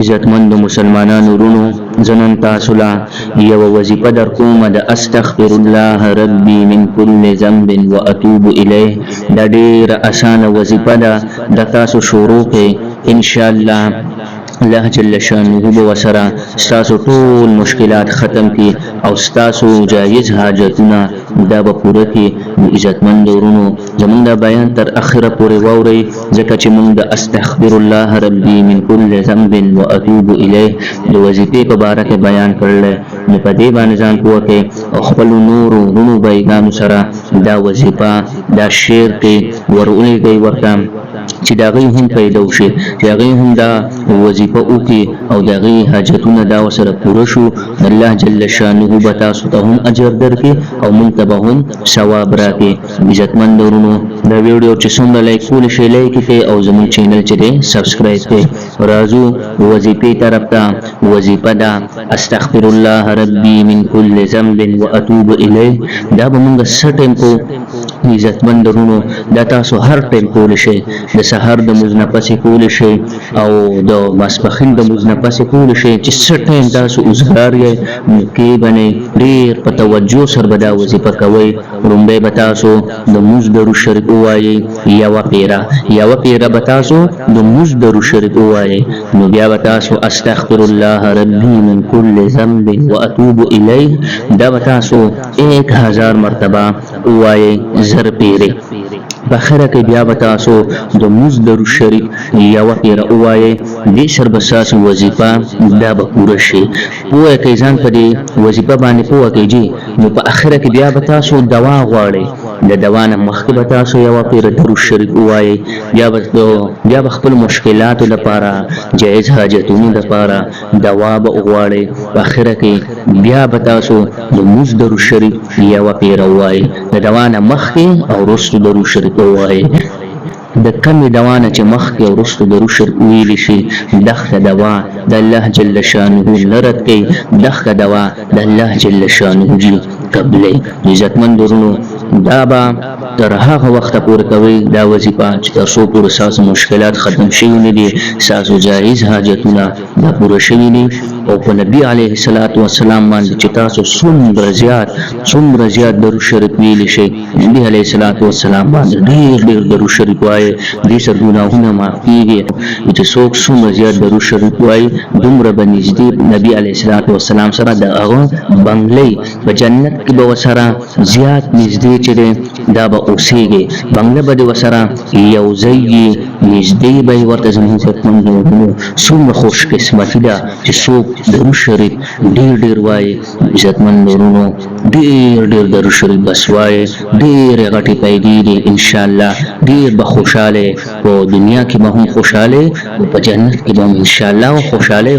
عزتمند مسلمانانو ورونو زنن تاسو لا یو وظیفه در کومه د استغفر الله ربي من كل ذنب واتوب الیه دا ډیره اسانه وظیفه ده د تاسو شروع کې ان شاء الله الله جل شانه به وسره ستاسو ټول مشکلات ختم کی او ستاسو جایز حاجتونه دا به پوره کی. عزتمند ورونو زمونږ دا بیان تر اخره پورې واورئ ځکه چې مونږ د استغفر الله ربي من كل ذنب واتوب الیه د وظیفې په باره کې بیان کړل. نو په دې باندې ځان پوه کړئ او خپل نور ورونو بیګانو سره دا وظیفه دا شعر کې ورولېږئ ورته چې دا غي هم پیدا وشي چې هغه هم دا وظیفه وکي او دا غي حاجتونه دا وسره پوره شو. الله جل شانه به تاسو ته هم اجر درکړي او مونږ ته هم ثواب راکړي. عزتمند ورونو دا ویډیو چې څومره لایک کول شي لایک کړئ او زموږ چینل چې دی سبسکرایب کړئ. راځو وظیفې طرف ته. وظیفه دا استغفر الله ربي من كل ذنب واتوب الیه دا به مونږ سټیم کو. عزتمند ورونو دا تاسو هر ټیم کول شي د سحر د مزنه پسې کول شي او د ماسپخین د مزنه پسې کول شي چې سټیم تاسو اوسګار یې کې باندې ډیر په توجه سره به دا وظیفه کوي. رومبه به تاسو د موږ درو شریف وایي یو پیرا به تاسو د موږ درو شریف وایي نو بیا به تاسو استغفر الله ربي من كل ذنب واتوب الیه دا به تاسو 1000 مرتبه وایي زر پیری. بخره کې بیا به تاسو د موږ درو شریف یو پیرا وایي دې سربساس وظیفه دا به پوره شي. پوهه کې ځان په دې وظیفه باندې پوهه کېږي نو په اخره کې بیا به تاسو دوا غواړئ د دوا نه مخکې به تاسو یو پیرا درو شریف وایي بیا به خپل مشکلاتو لپاره جایز حاجتونو لپاره دوا به غواړئ. په اخره کې بیا به تاسو د موږ درو شریف یو پیرا وایي د دوا نه مخکې او وروسته درو شریف وایي. د کمی دوانه چې مخکې او وروسته درو شریف ویلی شي دغه دوا د الله جل شانه لرد کوي دغه دوا د الله جل شانه جي قبلې. عزتمند ورونو دا به تر هغه وخت پورې کوي دا وظیفه چې تر څو پورې تاسو مشکلات ختم شوي نه دي تاسو جایز حاجتونه دا پوره شوي دي او په نبی علیه الصلاۃ والسلام باندې چې تاسو څومره زیات درو شریف ویلی شي نبی علیه الصلاۃ والسلام باندې ډیر درو شریف وایي دې سره ګناهونه معاف کیږي. چې څوک څومره زیات درو شریف وایي دومره به نږدې نبی علیه الصلاۃ والسلام سره د هغه بنگلې په جنت کې به وسره زیات نږدې چې دا به اوسېږي بنگله به د وسره یو ځای نږدې به ورته زموږ عزتمند ورونو څومره خوش قسمتي ده چې څوک درو شریف ډیر وایي. عزتمند ورونو ډیر درو شریف بس وایي ډیر غټي پیدا دي ان شاء الله ډیر به خوشاله په دنیا کې به هم خوشاله او په جنت کې به ان شاء الله خوشاله